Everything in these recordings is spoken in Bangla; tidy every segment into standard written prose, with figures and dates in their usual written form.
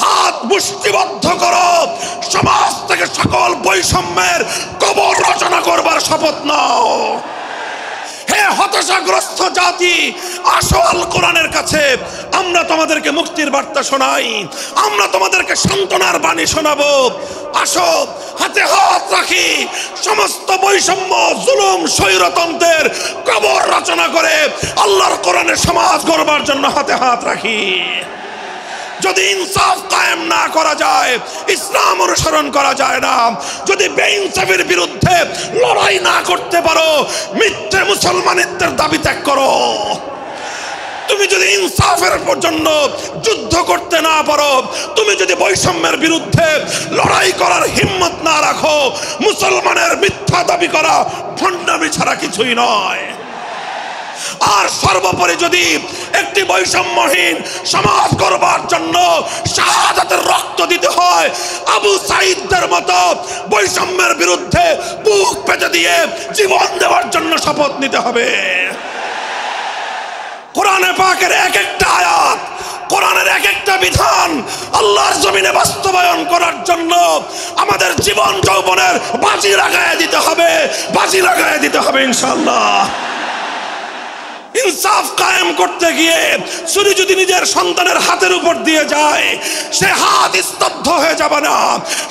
হাত মুষ্টিবদ্ধ করো, সমাজ থেকে সকল বৈষম্যের কবর রচনা করবার শপথ নাও। হে হতাশাগ্রস্ত জাতি, আসো আল কোরআনের কাছে, আমরা তোমাদেরকে মুক্তির বার্তা শোনাই, আমরা তোমাদেরকে সান্ত্বনার বাণী শোনাবো। আসো হাতে হাত রাখি, সমস্ত বৈষম্য, জুলুম, স্বৈরতন্ত্রের কবর রচনা করে আল্লাহর কোরআনের সমাজ গড়বার জন্য হাতে হাত রাখি। যদি ইনসাফ কায়েম না করা যায়, ইসলাম অনুসরণ করা যায় না। যদি বেইনসাফের বিরুদ্ধে লড়াই না করতে পারো, মিথ্যে মুসলমানিত্বের দাবি ত্যাগ করো। তুমি যদি ইনসাফের জন্য যুদ্ধ করতে না পারো, তুমি যদি বৈষম্যের বিরুদ্ধে লড়াই করার হিম্মত না রাখো, মুসলমানের মিথ্যা দাবি করা ভণ্ডামি ছাড়া কিছুই নয়। আর সর্বোপরি যদি একটি বৈষম্যহীন সমাজ গড়বার জন্য শাহাদাতের রক্ত দিতে হয়, আবু সাঈদদের মতো বৈষম্যের বিরুদ্ধে বুক পেতে দিয়ে জীবন দেওয়ার জন্য শপথ নিতে হবে। কোরআনে পাকের এক একটা আয়াত, কোরআনের এক একটা বিধান আল্লাহর জমিনে বাস্তবায়ন করার জন্য আমাদের জীবন যৌবনের বাজি লাগায় দিতে হবে, বাজি লাগায় দিতে হবে ইনশাআল্লাহ। ইনসাফ কায়েম করতে গিয়ে ছুরি যদি নিজের সন্তানের হাতের উপর দিয়ে যায়, সে হাত স্তব্ধ হয়ে যাবে না,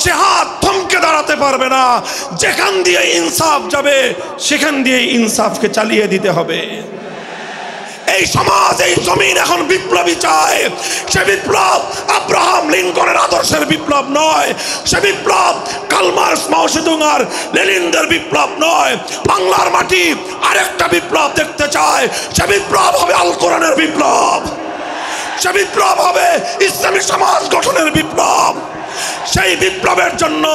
সে হাত থমকে দাঁড়াতে পারবে না। যেখান দিয়ে ইনসাফ যাবে সেখান দিয়ে ইনসাফকে চালিয়ে দিতে হবে। এই সমাজ, এই জমিন এখন বিপ্লবী চায়। সে বিপ্লব আব্রাহাম লিঙ্কনের আদর্শের বিপ্লব নয়, সে বিপ্লব কার্ল মার্কস, মাও সেতুং আর লেনিনদের বিপ্লব নয়। বাংলার মাটি আরেকটা বিপ্লব দেখতে চায়, সে বিপ্লব হবে আল কোরআনের বিপ্লব, সে বিপ্লব হবে ইসলামী সমাজ গঠনের বিপ্লব। সেই বিপ্লবের জন্য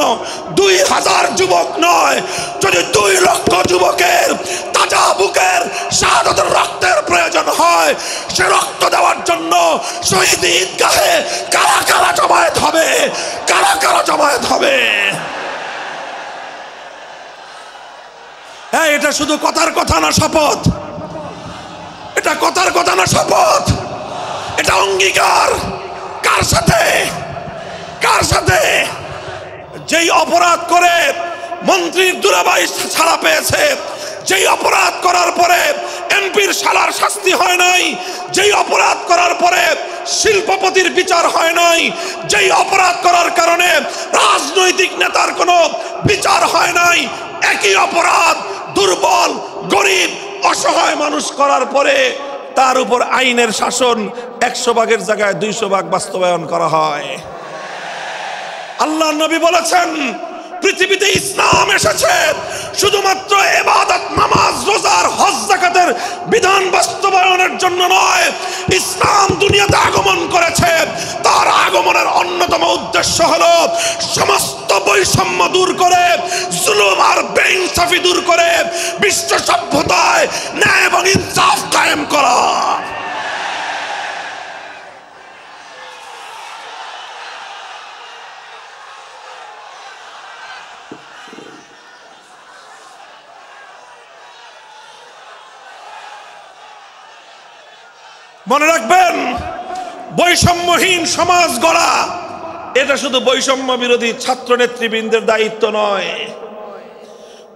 2000 যুবক নয়, যদি 2 লক্ষ যুবকের তাজা বুকের শাহাদাতের রক্তের প্রয়োজন হয়, সে রক্ত দেওয়ার জন্য শহীদ ঈদগাহে কারা কারা জমায়েত হবে, কারা কারা জমায়েত হবে। হ্যাঁ, এটা শুধু কথার কথা না, শপথ। এটা কথার কথা না, শপথ। এটা অঙ্গীকার। কার সাথে? কার সাথে? যেই অপরাধ করে মন্ত্রীর দুলাভাই ছাড়া পেয়েছে, যেই অপরাধ করার পরে এমপির শালার শাস্তি হয় নাই, যেই অপরাধ করার পরে শিল্পপতির বিচার হয় নাই, যেই অপরাধ করার কারণে রাজনৈতিক নেতার কোনো বিচার হয় নাই, একই অপরাধ দুর্বল, গরিব, অসহায় মানুষ করার পরে তার উপর আইনের শাসন 100 ভাগের জায়গায় 200 ভাগ বাস্তবায়ন করা হয়। আল্লাহর নবী বলেছেন, পৃথিবীতে ইসলাম এসেছে শুধুমাত্র ইবাদত, নামাজ, রোজার, হজ, যাকাতের বিধান বাস্তবায়নের জন্য নয়। ইসলাম দুনিয়াতে আগমন করেছে, তার আগমনের অন্যতম উদ্দেশ্য হলো সমস্ত বৈষম্য দূর করে, জুলুম আর বেইনসাফি দূর করে বিশ্ব সভ্যতায় ন্যায় এবং ইনসাফ কায়েম করা। মনে রাখবেন, বৈষম্যহীন সমাজ গড়া এটা শুধু বৈষম্য বিরোধী ছাত্র নেতৃবৃন্দের দায়িত্ব নয়।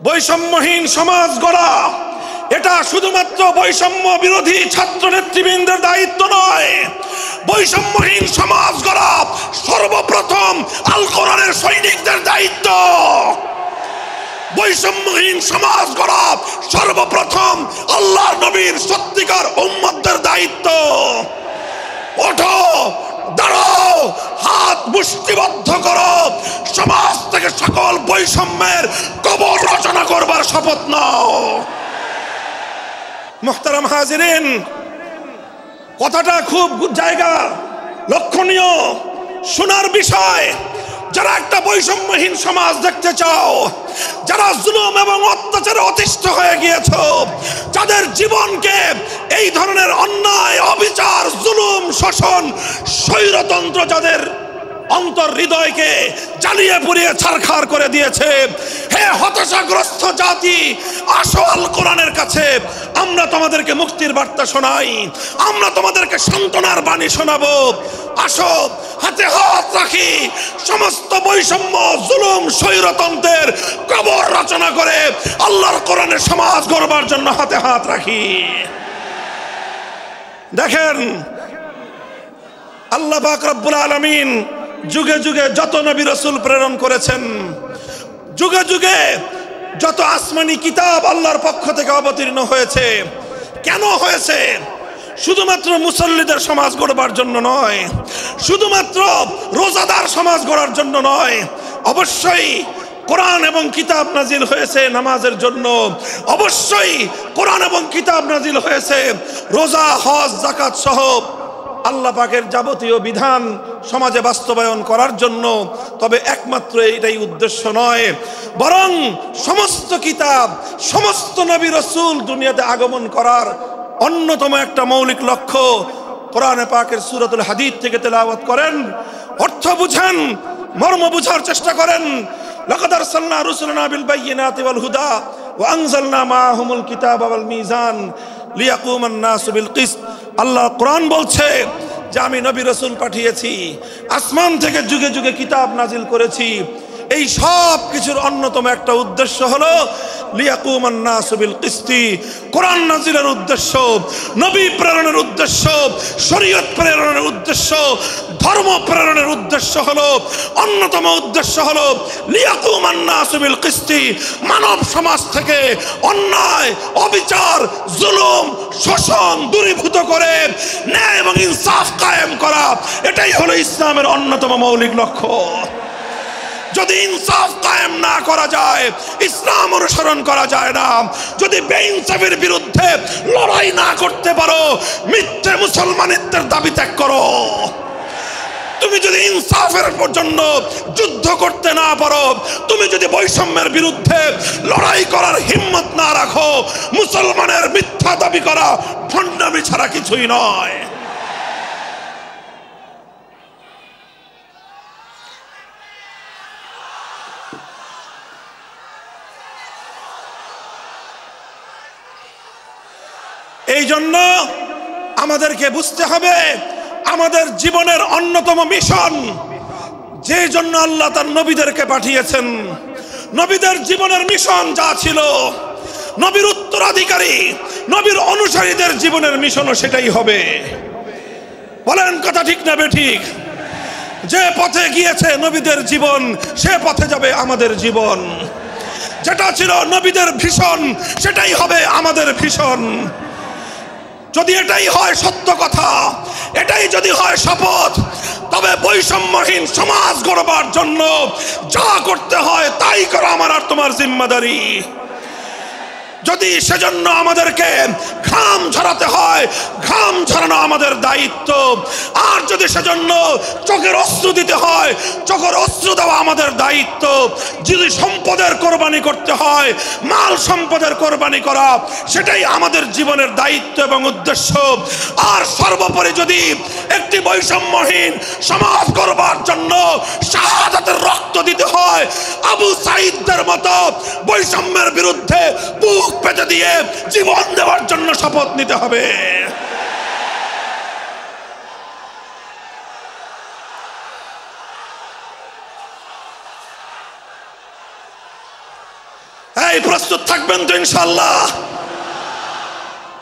বৈষম্যহীন সমাজ গড়া এটা শুধুমাত্র বৈষম্য বিরোধী ছাত্র নেতৃবৃন্দের দায়িত্ব নয়। বৈষম্যহীন সমাজ গড়া সর্বপ্রথম আল কোরআনের সৈনিকদের দায়িত্ব। বৈষম্যহীন সমাজ গড়া সর্বপ্রথম আল্লাহর নবীর সত্যিকার উম্মতদের দায়িত্ব। ওঠো, দাঁড়াও, হাত মুষ্টিবদ্ধ করো, সমাজ থেকে সকল বৈষম্যের কবর রচনা করবার শপথ নাও। মুহতারাম হাজিরিন, কথাটা খুব জায়গা লক্ষণীয়, শোনার বিষয়। যারা একটা বৈষম্যহীন সমাজ দেখতে চাও, যারা জুলুম এবং অত্যাচারে অতিষ্ঠ হয়ে গিয়েছো, যাদের জীবনকে এই ধরনের অন্যায়, অবিচার, জুলুম, শোষণ, স্বৈরতন্ত্র যাদের অন্তর হৃদয়কে জ্বালিয়ে পুড়িয়ে ছারখার করে দিয়েছে, হে হতাশাগ্রস্ত জাতি, আসো আল কোরআনের কাছে, আমরা তোমাদেরকে মুক্তির বার্তা শোনাই, আমরা তোমাদেরকে সান্ত্বনার বাণী শোনাবো। আসো হাতে হাত রাখি, সমস্ত বৈষম্য জুলুম স্বৈরতন্ত্রের কবর রচনা করে আল্লাহর কোরআনের সমাজ গড়বার জন্য হাতে হাত রাখি। দেখেন আল্লাহ পাক রব্বুল আলামিন যুগে যুগে যত নবী রাসূল প্রেরণ করেছেন, যুগে যুগে যত আসমানি কিতাব আল্লাহর পক্ষ থেকে অবতীর্ণ হয়েছে, কেন হয়েছে? শুধুমাত্র মুসল্লিদের সমাজ গড়বার জন্য নয়, শুধুমাত্র রোজাদার সমাজ গড়ার জন্য নয়, অবশ্যই কোরআন এবং কিতাব নাজিল হয়েছে নামাজের জন্য, অবশ্যই কোরআন এবং কিতাব নাজিল হয়েছে রোজা হজ যাকাত সহ আল্লাহ পাকের যাবতীয় বিধান সমাজে বাস্তবায়ন করার জন্য। তবে একমাত্র এটাই উদ্দেশ্য নয়, বরং সমস্ত কিতাব সমস্ত নবী রাসূল দুনিয়াতে আগমন করার অন্যতম একটা মৌলিক লক্ষ্য। কোরআনে পাকের সূরাতুল হাদীদ থেকে তেলাওয়াত করেন, অর্থ বুঝেন, মর্ম বুঝার চেষ্টা করেন। লাকাদ আরসালনা রুসুলানা বিল বায়িনাতি ওয়াল হুদা ওয়া আনজালনা মাআহুমুল কিতাবা ওয়াল মিজান লিয়াকুমান নাসু বিল কিসত। আল্লাহ কোরআন বলছে যে আমি নবী রাসূল পাঠিয়েছি, আসমান থেকে যুগে যুগে কিতাব নাজিল করেছি। এই সব কিছুর অন্যতম একটা উদ্দেশ্য হলো লিয়াকুমান নাসু বিল কিসতি। কোরআন নাজিলের উদ্দেশ্য, নবী প্রেরণের উদ্দেশ্য, শরীয়ত প্রেরণের উদ্দেশ্য, ধর্ম প্রেরণের উদ্দেশ্য হলো, অন্যতম উদ্দেশ্য হলো লিয়াকুমান নাসু বিল কিসতি। মানব সমাজ থেকে অন্যায়, অবিচার, জুলুম, শোষণ দূরীভূত করে ন্যায় এবং ইনসাফ কায়েম করা, এটাই হলো ইসলামের অন্যতম মৌলিক লক্ষ্য। যদি ইনসাফ কায়েম না করা যায়, ইসলাম অনুসরণ করা যায় না। যদি বেইনসাফের বিরুদ্ধে লড়াই না করতে পারো, মিথ্যে মুসলমানিত্বের দাবি ত্যাগ করো। তুমি যদি ইনসাফের জন্য যুদ্ধ করতে না পারো, তুমি যদি বৈষম্যের বিরুদ্ধে লড়াই করার হিম্মত না রাখো, মুসলমানের মিথ্যা দাবি করা ভণ্ডামি ছাড়া কিছুই নয়। এই জন্য আমাদেরকে বুঝতে হবে আমাদের জীবনের অন্যতম মিশন, যে জন্য আল্লাহ তার নবীদেরকে পাঠিয়েছেন, নবীদের জীবনের মিশন যা ছিল, নবীর উত্তরাধিকারী নবীর অনুসারীদের জীবনের মিশনও সেটাই হবে। বলেন কথা ঠিক না বেঠিক? যে পথে গিয়েছে নবীদের জীবন, সে পথে যাবে আমাদের জীবন। যেটা ছিল নবীদের ভীষণ, সেটাই হবে আমাদের ভীষণ। যদি এটাই হয় সত্য কথা, এটাই যদি হয় শপথ, তবে বৈষম্যহীন সমাজ গড়বার জন্য যা করতে হয় তাই করা আমার আর তোমার জিম্মাদারি। যদি সেজন্য আমাদেরকে ঘাম ঝরাতে হয়, ঘাম ঝরানো আমাদের দায়িত্ব। আর যদি সেজন্য চোখের অস্ত্র দিতে হয়, চোখের অস্ত্র দেওয়া আমাদের দায়িত্ব। যদি সম্পদের কোরবানি করতে হয়, মাল সম্পদের কোরবানি করা, সেটাই আমাদের জীবনের দায়িত্ব এবং উদ্দেশ্য। আর সর্বোপরি যদি একটি বৈষম্যহীন সমাজ গড়বার জন্য শাহাদাতের রক্ত দিতে হয়, আবু সাঈদদের মতো বৈষম্যের বিরুদ্ধে বুক পেতে দিয়ে জীবন দেওয়ার জন্য শপথ নিতে হবে। এই প্রস্তুত থাকবেন তো ইনশাআল্লাহ?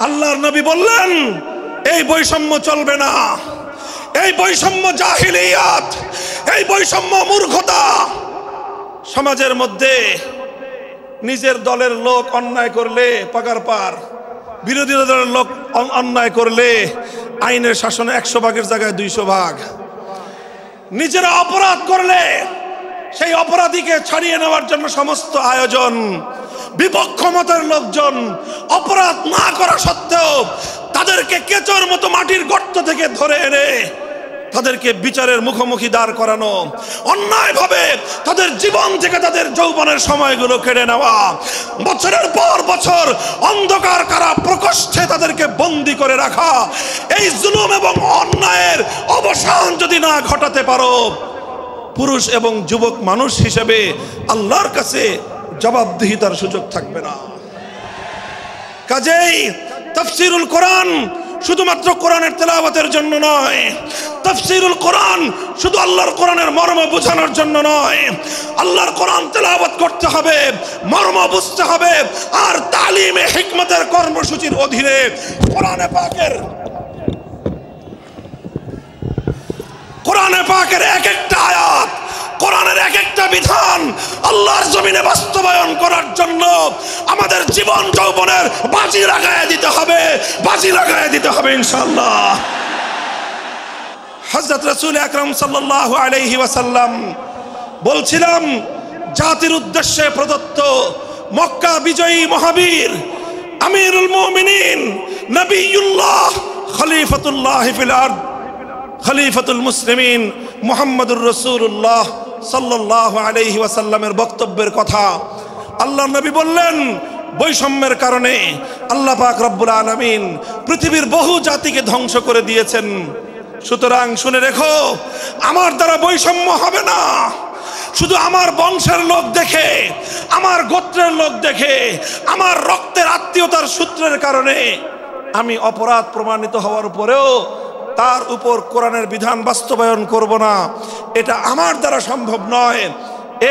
আল্লাহর নবী বললেন এই বৈষম্য চলবে না, এই বৈষম্য জাহিলিয়াত, এই বৈষম্য মূর্খতা। সমাজের মধ্যে নিজের দলের লোক অন্যায় করলে পাগার পার, বিরোধী দলের লোক অন্যায় করলে আইনের শাসনে 100 ভাগের জায়গায় 200 ভাগ। নিজেরা অপরাধ করলে সেই অপরাধীকে ছাড়িয়ে নেওয়ার জন্য সমস্ত আয়োজন। বিপক্ষ মতের লোকজন অপরাধ না করা সত্ত্বেও তাদেরকে কেচোর মতো মাটির গর্ত থেকে ধরে এনে তাদেরকে বিচারের মুখোমুখি দাঁড় করানো, অন্যায়ভাবে তাদের জীবন থেকে তাদের যৌবনের সময়গুলো কেড়ে নেওয়া, বছরের পর বছর অন্ধকার কারা প্রকোষ্ঠে তাদেরকে বন্দী করে রাখা। এই জুলুম এবং অন্যায়ের অবসান যদি না ঘটাতে পারো, পুরুষ এবং যুবক মানুষ হিসেবে আল্লাহর কাছে জবাবদিহিতার সুযোগ থাকবে না। কাজেই তাফসীরুল কোরআন শুধুমাত্র কোরআনের তেলাওয়াতের জন্য নয়, তাফসীরুল কোরআন শুধু আল্লাহর কোরআনের মর্ম বোঝানোর জন্য নয়। আল্লাহর কোরআন তেলাওয়াত করতে হবে, মর্ম বুঝতে হবে, আর তালিমে হিকমতের কর্মসূচির অধীনে কোরআনে পাকের এক একটা আয়াত, কোরআনের এক একটা বিধান আল্লাহর জমিনে বাস্তবায়ন করার জন্য আমাদের জীবন যৌবনের বাজি লাগায় দিতে হবে ইনশাআল্লাহ। হযরত রাসূল আকরাম সাল্লাল্লাহু আলাইহি ওয়াসাল্লাম বলছিলাম, জাতির উদ্দেশ্যে প্রদত্ত মক্কা বিজয়ী মহাবীর আমিরুল মুমিনিন নবিয়ুল্লাহ খলিফাতুল্লাহ ফিল আরদ খলিফাতুল মুসলিমিন মুহাম্মদুর রাসূলুল্লাহ সাল্লাল্লাহু আলাইহি ওয়াসাল্লামের বক্তব্যের কথা আল্লাহর নবী বললেন, বৈষম্যের কারণে আল্লাহ পাক রব্বুল আলামিন পৃথিবীর বহু জাতিকে ধ্বংস করে দিয়েছেন। সুতরাং শুনে রেখো, আমার দ্বারা বৈষম্য হবে না। শুধু আমার বংশের লোক দেখে, আমার গোত্রের লোক দেখে, আমার রক্তের আত্মীয়তার সূত্রের কারণে আমি অপরাধ প্রমাণিত হওয়ার পরেও তার উপর কোরআনের বিধান বাস্তবায়ন করব না, এটা আমার দ্বারা সম্ভব নয়।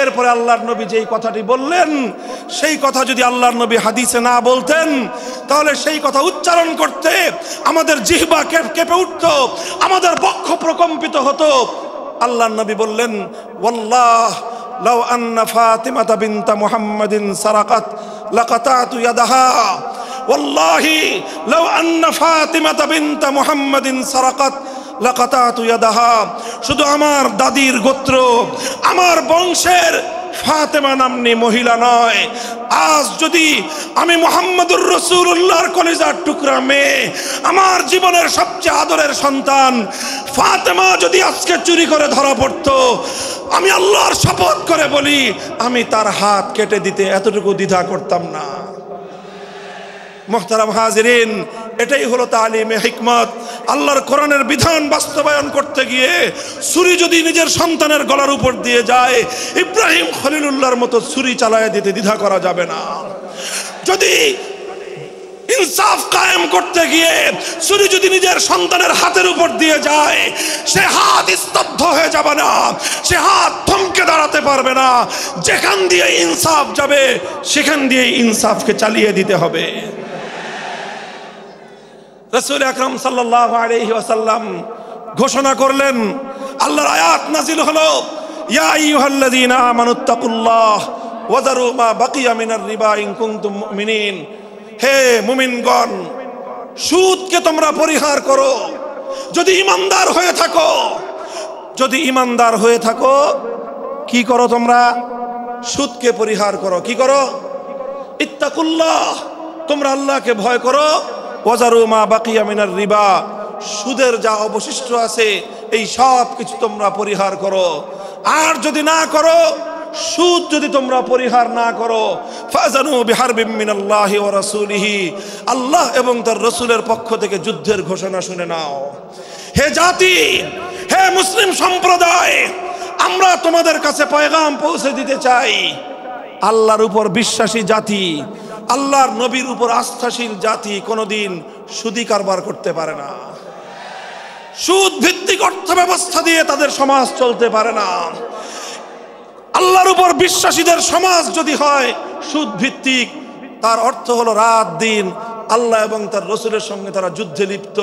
এরপরে আল্লাহর নবী যেই কথাটি বললেন, সেই কথা যদি আল্লাহর নবী হাদিসে না বলতেন, তাহলে সেই কথা উচ্চারণ করতে আমাদের জিহ্বা কেঁপে উঠত, আমাদের বক্ষ প্রকম্পিত হতো। আল্লাহর নবী বললেন, ওয়াল্লাহ লাউ আন্না ফাতিমাতা বিনতা মুহাম্মাদিন সারাকাত লাকাতাতু ইয়াদাহা, ওয়াল্লাহি লাউ আন্না ফাতিমাতা বিনতা মুহাম্মাদিন সারাকাত লাকাতাতু ইয়াদাহা। শুধু আমার দাদির গোত্র, আমার বংশের ফাতেমা নামনি মহিলা নয়, আজ যদি আমি মুহাম্মদুর রাসূলুল্লাহর কলিজার টুকরা মেয়ে, আমার জীবনের সবচেয়ে আদরের সন্তান ফাতেমা যদি আজকে চুরি করে ধরা পড়তো, আমি আল্লাহর শপথ করে বলি, আমি তার হাত কেটে দিতে এতটুকু দ্বিধা করতাম না। মুহতারাম হাজিরিন, এটাই হলো তালিমে হিকমত। আল্লাহর কোরআনের বিধান বাস্তবায়ন করতে গিয়ে ছুরি যদি নিজের সন্তানের গলার উপর দিয়ে যায়, ইব্রাহিম খলিলুল্লাহর মতো ছুরি চালায় দিতে দ্বিধা করা যাবে না। যদি ইনসাফ কায়েম করতে গিয়ে ছুরি যদি নিজের সন্তানের হাতের উপর দিয়ে যায়, সে হাত স্তব্ধ হয়ে যাবে না, সে হাত থমকে দাঁড়াতে পারবে না। যেখান দিয়ে ইনসাফ যাবে সেখান দিয়ে ইনসাফকে চালিয়ে দিতে হবে। রাসূল আকরাম সাল্লাল্লাহু আলাইহি ওয়াসাল্লাম ঘোষণা করলেন, আল্লাহর আয়াত নাজিল হলো, ইয়া আইয়ুহাল্লাযীনা আমানুত্তাকুল্লাহ ওয়া যারু মা বাকিয়া মিনার রিবা ইন কুনতুম মুমিনিন। হে মুমিনগণ, সুদকে তোমরা পরিহার করো যদি ঈমানদার হয়ে থাকো। যদি ঈমানদার হয়ে থাকো, কি করো তোমরা? সুদকে পরিহার করো। কি করো? ইত্তাকুল্লাহ, তোমরা আল্লাহকে ভয় করো। ওয়াজারু মা বাকিয়া মিনার রিবা, সুদের যা অবশিষ্ট আছে এই সব কিছু তোমরা পরিহার করো। আর যদি না করো, সুদ যদি তোমরা পরিহার না করো, ফাজানু বিহারবিম মিনাল্লাহি ওয়া রাসূলিহি, আল্লাহ এবং তার রাসূলের পক্ষ থেকে যুদ্ধের ঘোষণা শুনে নাও। হে জাতি, হে মুসলিম সম্প্রদায়, আমরা তোমাদের কাছে পয়গাম পৌঁছে দিতে চাই, আল্লাহর উপর বিশ্বাসী জাতি, আল্লাহর নবীর উপর আস্থাশীল জাতি কোনোদিন সুদি কারবার করতে পারে না। সুদ ভিত্তিক অর্থ ব্যবস্থা দিয়ে তাদের সমাজ চলতে পারে না। আল্লাহর উপর বিশ্বাসীদের সমাজ যদি হয় সুদ ভিত্তিক, তার অর্থ হলো রাত দিন আল্লাহ এবং তার রাসূলের সঙ্গে তারা যুদ্ধে লিপ্ত।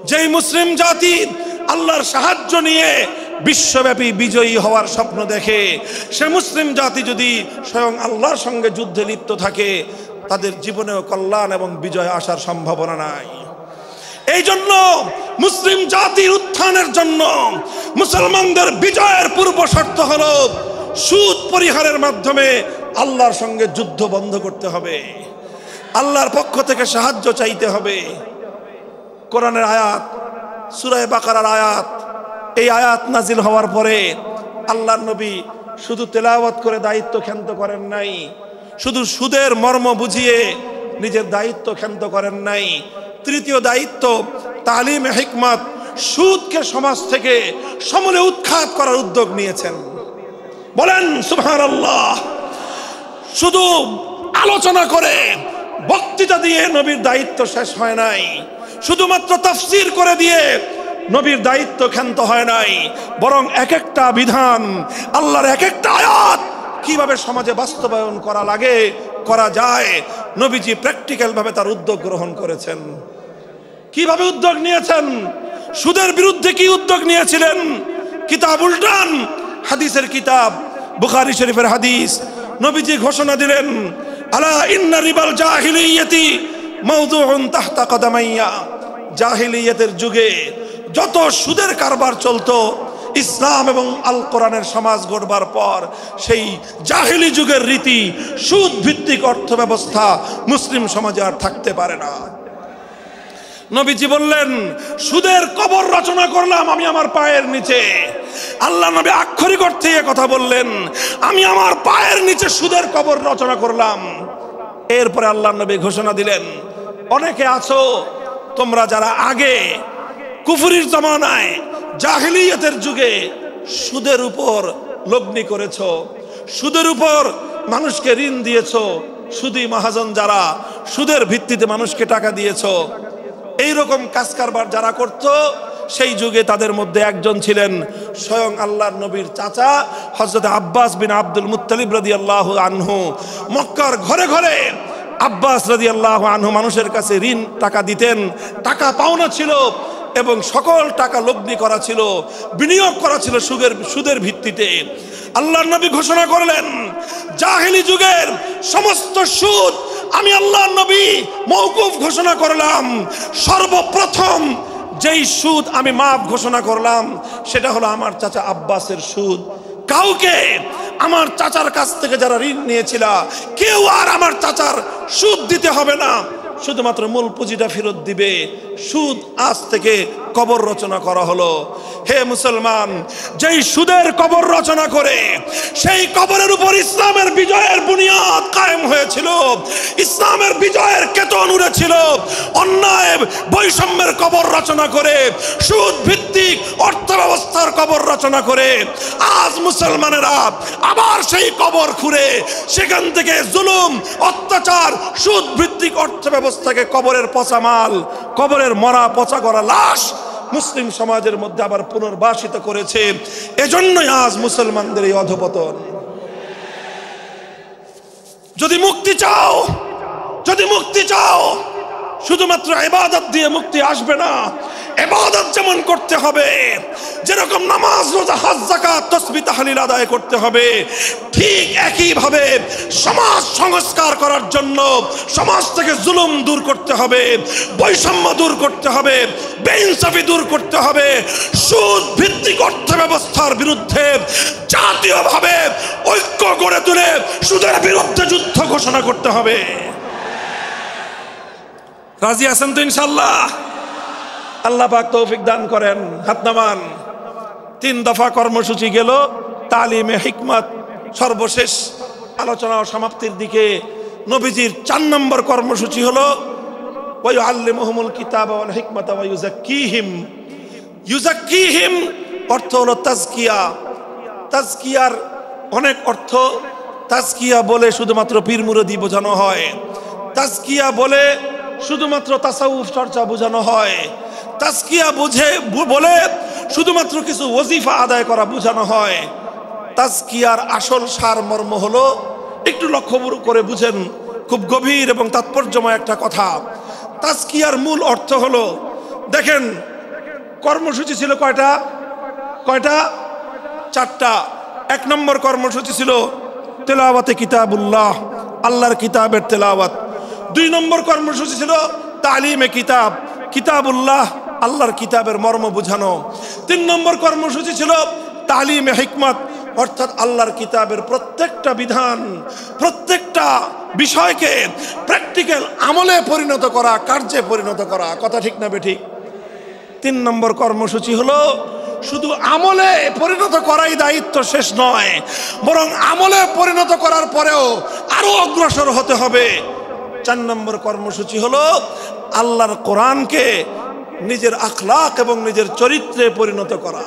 যেই মুসলিম জাতি আল্লাহর সাহায্য নিয়ে বিশ্বব্যাপী বিজয়ী হওয়ার স্বপ্ন দেখে, সে মুসলিম জাতি যদি স্বয়ং আল্লাহর সঙ্গে যুদ্ধে লিপ্ত থাকে, তাদের জীবনেও কল্যাণ এবং বিজয় আসার সম্ভাবনা নাই। এই জন্য মুসলিম জাতির উত্থানের জন্য, মুসলমানদের বিজয়ের পূর্ব শর্ত হলো সুদ পরিহারের মাধ্যমে আল্লাহর সঙ্গে যুদ্ধ বন্ধ করতে হবে, আল্লাহর পক্ষ থেকে সাহায্য চাইতে হবে। কোরআনের আয়াত, সূরা বাকারার আয়াত, এই আয়াত নাজিল হওয়ার পরে আল্লাহর নবী শুধু তেলাওয়াত করে দায়িত্ব ক্ষান্ত করেন নাই, শুধু সুদের মর্ম বুঝিয়ে নিজের দায়িত্ব ক্ষান্ত করেন নাই। তৃতীয় দায়িত্ব তালিমে হিকমত, সুদকে সমাজ থেকে সমূলে উৎখাত করার উদ্যোগ নিয়েছেন। বলেন সুবহানাল্লাহ। শুধু আলোচনা করে বক্তৃতা দিয়ে নবীর দায়িত্ব শেষ হয় নাই, শুধুমাত্র তাফসীর করে দিয়ে নবীর দায়িত্ব ক্ষান্ত হয় নাই, বরং এক একটা বিধান, আল্লাহর এক একটা আয়াত কিভাবে সমাজে বাস্তবায়ন করা লাগে, করা যায়, নবীজি প্র্যাকটিক্যাল ভাবে তার উদ্যোগ গ্রহণ করেছেন। কিভাবে উদ্যোগ নিয়েছেন? সুদের বিরুদ্ধে কি উদ্যোগ নিয়েছিলেন? কিতাব উল্টান, হাদিসের কিতাব, বুখারী শরীফের হাদিস, নবীজি ঘোষণা দিলেন, আলা ইন্না রিবাল জাহিলিয়াতি মাওদুউন তাহতা কদামাইয়া। জাহিলিয়াতের যুগে যত সুদের কারবার চলতো, ইসলাম এবং আল কোরআনের সমাজ গড়বার পর সেই জাহিলি যুগের রীতি, সুদ ভিত্তিক অর্থ ব্যবস্থা মুসলিম সমাজে আর থাকতে পারে না। নবীজি বললেন, সুদের কবর রচনা করলাম আমি আমার পায়ের নিচে। আল্লাহ নবী আক্ষরিক অর্থে এ কথা বললেন, আমি আমার পায়ের নিচে সুদের কবর রচনা করলাম। এরপরে আল্লাহ নবী ঘোষণা দিলেন, অনেকে আছো তোমরা যারা আগে কুফরির জমানায় জাহিলিয়াতের যুগে সুদের উপর লগ্নি করেছো, সুদের উপর মানুষকে ঋণ দিয়েছো, সুদী মহাজন যারা সুদের ভিত্তিতে মানুষকে টাকা দিয়েছো, এইরকম কাজ কারবার যারা করতো, সেই যুগে তাদের মধ্যে একজন ছিলেন স্বয়ং আল্লাহর নবীর চাচা হযরত আব্বাস বিন আব্দুল মুত্তালিব রাদিয়াল্লাহু আনহু। মক্কার ঘরে ঘরে আব্বাস রাদিয়াল্লাহু আনহু মানুষের কাছে ঋণ টাকা দিতেন, টাকা পাওনা ছিল এবং সকল টাকা লগ্নি করা ছিল, বিনিয়োগ করা ছিল সুদের ভিত্তিতে। আল্লাহর নবী ঘোষণা করলেন, জাহিলি যুগের সমস্ত সুদ আমি আল্লাহর নবী মওকুফ ঘোষণা করলাম। সর্বপ্রথম যেই সুদ আমি মাফ ঘোষণা করলাম সেটা হলো আমার চাচা আব্বাসের সুদ। কাউকে আমার চাচার কাছ থেকে যারা ঋণ নিয়েছিল, কেউ আর আমার চাচার সুদ দিতে হবে না, শুধুমাত্র মূল পুঁজিটা ফেরত দিবে। সুদ আজ থেকে কবর রচনা করা হলো। হে মুসলমান, যেই সুদের কবর রচনা করে সেই কবরের উপর ইসলামের বিজয়ের বুনিয়াদ কায়েম হয়েছিল, ইসলামের বিজয়ের কেতন উড়েছিল। অন্যায় বৈষম্যের কবর রচনা করে, সুদ ভিত্তিক অর্থ ব্যবস্থার কবর রচনা করে আজ মুসলমানেরা আবার সেই কবর খুঁড়ে সেখান থেকে জুলুম, অত্যাচার, সুদ ভিত্তিক অর্থ ব্যবস্থাকে কবরের পচা মাল, কবরের মরা পচা করা লাশ মুসলিম সমাজের মধ্যে আবার পুনর্বাসিত করেছে। এজন্যই আজ মুসলমানদের এই অধপতন। যদি মুক্তি চাও, যদি মুক্তি চাও, শুধুমাত্র ইবাদত দিয়ে মুক্তি আসবে না। ইবাদত যেমন করতে হবে, যেরকম নামাজ, রোজা, হজ, যাকাত, তাসবিহ, তাহলিল আদায় করতে হবে, ঠিক একই ভাবে সমাজ সংস্কার করার জন্য সমাজ থেকে জুলুম দূর করতে হবে, বৈষম্য দূর করতে হবে, বেইনসাফি দূর করতে হবে, সুদ ভিত্তিক অর্থ ব্যবস্থার বিরুদ্ধে জাতীয়ভাবে ঐক্য গড়ে তুলে সুদের বিরুদ্ধে যুদ্ধ ঘোষণা করতে হবে। রাজি আছেন তো ইনশাআল্লাহ? আল্লাহ পাক তৌফিক দান করেন। হাত নামান। 3 দফা কর্মসূচি গেল, তালিমে হিকমত সর্বশেষ আলোচনা ও সমাপ্তির দিকে। নবীজির 4 নম্বর কর্মসূচি হলো ওয়ায়ুআল্লিমুহুমুল কিতাবা ওয়াল হিকমাতা ওয়া ইউযাক্কিহিম। ইউযাক্কিহিম অর্থ হলো তাজকিয়া। তাজকিয়ার অনেক অর্থ। তাজকিয়া বলে শুধুমাত্র পীর মুরিদি বোঝানো হয়, তাজকিয়া বলে শুধুমাত্র তাসাউফ চর্চা বোঝানো হয়, তাজকিয়া বলে শুধুমাত্র কিছু ওজিফা আদায় করা বোঝানো হয়। তাজকিয়ার আসল সারমর্ম হলো, একটু লক্ষ্য করে বুঝেন, খুব গভীর এবং তাৎপর্যময় একটা কথা। তাজকিয়ার মূল অর্থ হলো, দেখেন কর্মসূচি ছিল কয়টা? 4টা। 1 নম্বর কর্মসূচি ছিল তেলাওয়াতে কিতাবুল্লাহ, আল্লাহর কিতাবের তেলাওয়াত। 2 নম্বর কর্মসূচি ছিল তালিমে কিতাব, কিতাবুল্লাহ, আল্লাহর কিতাবের মর্ম বোঝানো। 3 নম্বর কর্মসূচি ছিল তালিমে হিকমত, অর্থাৎ আল্লাহর কিতাবের প্রত্যেকটা বিধান, প্রত্যেকটা বিষয়কে প্র্যাকটিক্যাল আমলে পরিণত করা, কার্যে পরিণত করা। কথা ঠিক না বেঠিক? 3 নম্বর কর্মসূচি হলো শুধু আমলে পরিণত করাই দায়িত্ব শেষ নয়, বরং আমলে পরিণত করার পরেও আরো অগ্রসর হতে হবে। 4 নম্বর কর্মসূচি হলো আল্লাহর কোরআনকে নিজের আখলাক এবং নিজের চরিত্রে পরিণত করা।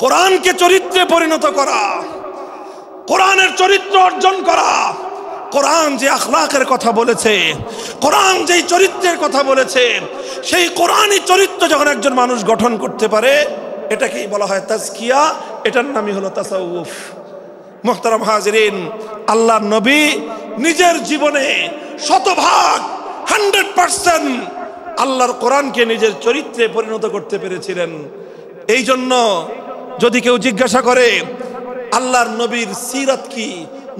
কোরআনকে চরিত্রে পরিণত করা, কোরআনের চরিত্র অর্জন করা। কোরআন যে আখলাকের কথা বলেছে, কোরআন যেই চরিত্রের কথা বলেছে, সেই কোরআনই চরিত্র যখন একজন মানুষ গঠন করতে পারে, এটাকেই বলা হয় তাজকিয়া, এটার নামই হলো তাসাউফ। মুহতারাম হাজিরিন, আল্লাহর নবী নিজের জীবনে 100% আল্লাহর কোরআনকে নিজের চরিত্রে পরিণত করতে পেরেছিলেন। এই জন্য যদি কেউ জিজ্ঞাসা করে আল্লাহর নবীর সিরাত কি,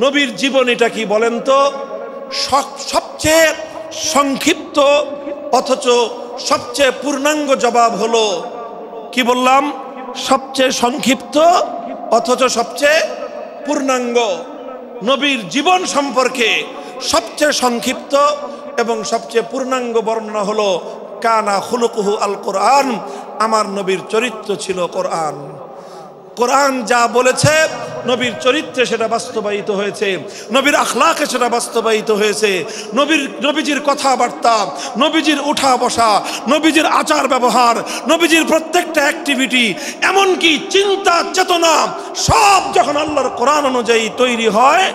নবীর জীবনীটা কি, বলেন তো, সবচেয়ে সংক্ষিপ্ত অথচ সবচেয়ে পূর্ণাঙ্গ জবাব হলো, কি বললাম, সবচেয়ে সংক্ষিপ্ত অথচ সবচেয়ে পূর্ণাঙ্গ। নবীর জীবন সম্পর্কে সবচেয়ে সংক্ষিপ্ত এবং সবচেয়ে পূর্ণাঙ্গ বর্ণনা হলো কানা খুলুকুহু আল কোরআন, আমার নবীর চরিত্র ছিল কোরআন। কোরআন যা বলেছে নবীর চরিত্রে সেটা বাস্তবায়িত হয়েছে, নবীর আখলাকে সেটা বাস্তবায়িত হয়েছে। নবীজির কথাবার্তা, নবীজির উঠা বসা, নবীজির আচার ব্যবহার, নবীজির প্রত্যেকটা অ্যাক্টিভিটি, এমনকি চিন্তা চেতনা, সব যখন আল্লাহর কোরআন অনুযায়ী তৈরি হয়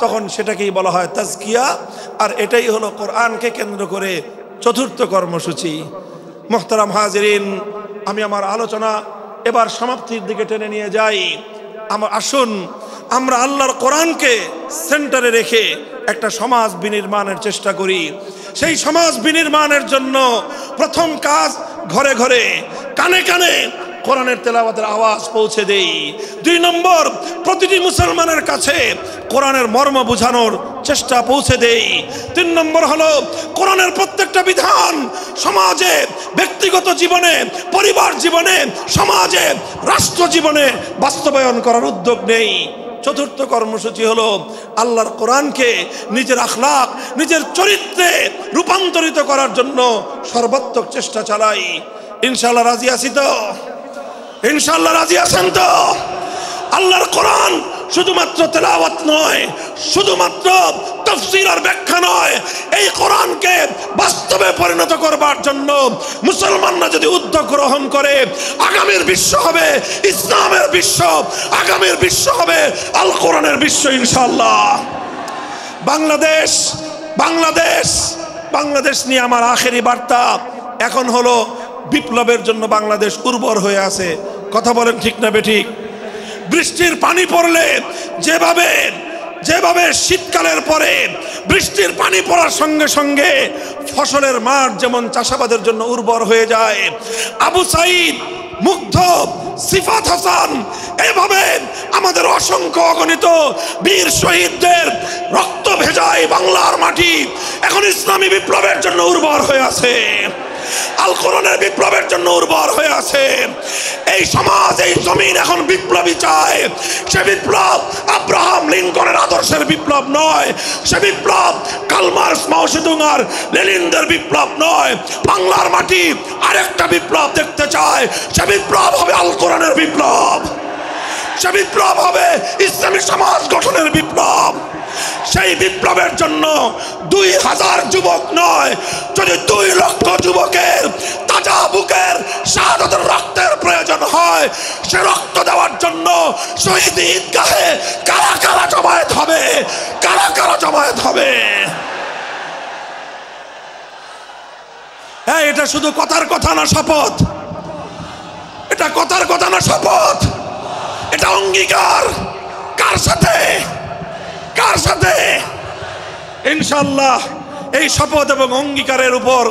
তখন সেটাকেই বলা হয় তাজকিয়া। আর এটাই হলো কোরআনকে কেন্দ্র করে চতুর্থ কর্মসূচি। মুহতারাম হাজিরিন, আমি আমার আলোচনা এবার সমাপ্তির দিকে টেনে নিয়ে যাই। আসুন আমরা আল্লাহর কোরআনকে সেন্টারে রেখে একটা সমাজ বিনির্মাণের চেষ্টা করি। সেই সমাজ বিনির্মাণের জন্য প্রথম কাজ, ঘরে ঘরে কানে কানে কোরআনের তেলাওয়াতের আওয়াজ পৌঁছে দেই। 2 নম্বর, প্রতিটি মুসলমানের কাছে কোরআনের মর্ম বোঝানোর চেষ্টা পৌঁছে দেই। 3 নম্বর হলো কোরআনের প্রত্যেকটা বিধান সমাজে, ব্যক্তিগত জীবনে, পরিবার জীবনে, সমাজে, রাষ্ট্র জীবনে বাস্তবায়ন করার উদ্যোগ নেই। চতুর্থ কর্মসূচি হলো আল্লাহর কোরআনকে নিজের আখলাক, নিজের চরিত্রে রূপান্তরিত করার জন্য সর্বাত্মক চেষ্টা চালাই। ইনশাআল্লাহ রাজি আছি তো? ইনশাআল্লাহ রাজি আছেন তো? আল্লাহর কোরআন শুধুমাত্র তেলাওয়াত নয়, শুধুমাত্র তাফসীর আর ব্যাখ্যা নয়, এই কোরআনকে বাস্তবে পরিণত করবার জন্য মুসলমানরা যদি উদ্যোগ গ্রহণ করে, আগামীর বিশ্ব হবে ইসলামের বিশ্ব, আগামীর বিশ্ব হবে আল কোরআনের বিশ্ব ইনশাআল্লাহ। বাংলাদেশ বাংলাদেশ বাংলাদেশ নিয়ে আমার আখেরি বার্তা এখন হলো, বিপ্লবের জন্য বাংলাদেশ উর্বর হয়ে আছে। কথা বলেন ঠিক না বেঠিক? বৃষ্টির পানি পড়লে যেভাবে শীতকালের পরে বৃষ্টির পানি পড়ার সঙ্গে সঙ্গে ফসলের মাঠ যেমন চাষাবাদের জন্য উর্বর হয়ে যায়, আবু সাইদ, মুগ্ধ, সিফাত হাসান, এভাবে আমাদের অসংখ্য অগণিত বীর শহীদদের রক্ত ভেজায় বাংলার মাটি এখন ইসলামী বিপ্লবের জন্য উর্বর হয়ে আছে, আল কোরআনের বিপ্লবের জন্য উর্বর হয়ে আছে। এই সমাজ, এই জমিন এখন বিপ্লবী চায়। সে বিপ্লব আব্রাহাম লিঙ্কনের আদর্শের বিপ্লব নয়, সে বিপ্লব কার্ল মার্কস, মাও সেতুং আর লেনিনদের বিপ্লব নয়। বাংলার মাটি আরেকটা বিপ্লব দেখতে চায়, সে বিপ্লব হবে আল কোরআনের বিপ্লব, সে বিপ্লব হবে ইসলামী সমাজ গঠনের বিপ্লব। সেই বিপ্লবের জন্য 2000 যুবক নয়, যদি 2 লক্ষ যুবকের তাজা বুকের শাহাদাতের রক্তের প্রয়োজন হয়, সে রক্ত দেওয়ার জন্য শহীদ ঈদগাহে কারা কারা জমায়েত হবে, কারা কারা জমায়েত হবে। হ্যাঁ, এটা শুধু কথার কথা না, শপথ। এটা কথার কথা না, শপথ। এটা অঙ্গীকার। কার সাথে? কার সাথে? ইনশাআল্লাহ এই শপথ এবং অঙ্গীকারের উপর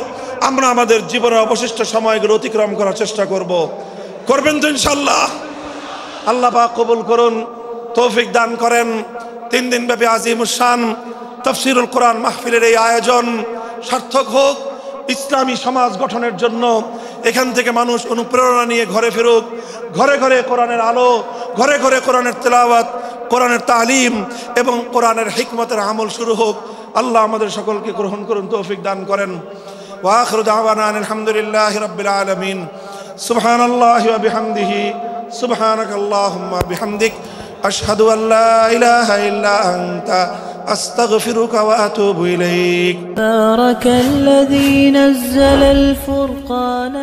আমরা আমাদের জীবনের অবশিষ্ট সময়গুলো অতিক্রম করার চেষ্টা করব। করবেন তো ইনশাআল্লাহ? আল্লাহ পাক কবুল করুন, তৌফিক দান করেন। 3 দিন ব্যাপী আজিমুস শান তাফসীরুল কোরআন মাহফিলের এই আয়োজন সার্থক হোক, ইসলামী সমাজ গঠনের জন্য এখান থেকে মানুষ অনুপ্রেরণা নিয়ে ঘরে ফেরুক, ঘরে ঘরে কোরআনের আলো, ঘরে ঘরে কোরআনের তেলাওয়াত, কোরআনের তালিম এবং কোরআনের হিকমতের আমল শুরু হোক। আল্লাহ আমাদের সকলকে গ্রহণ করুন, তৌফিক দান করেন। ওয়া আখিরু দাওয়ানা আলহামদুলিল্লাহি রাব্বিল আলামিন। সুবহানাল্লাহি ওয়া বিহামদিহি, সুবহানাকাল্লাহুম্মা বিহামদিক, আশহাদু আল্লা ইলাহা ইল্লা আনতা أستغفرك وأتوب إليك. بارك الذي نزل الفرقان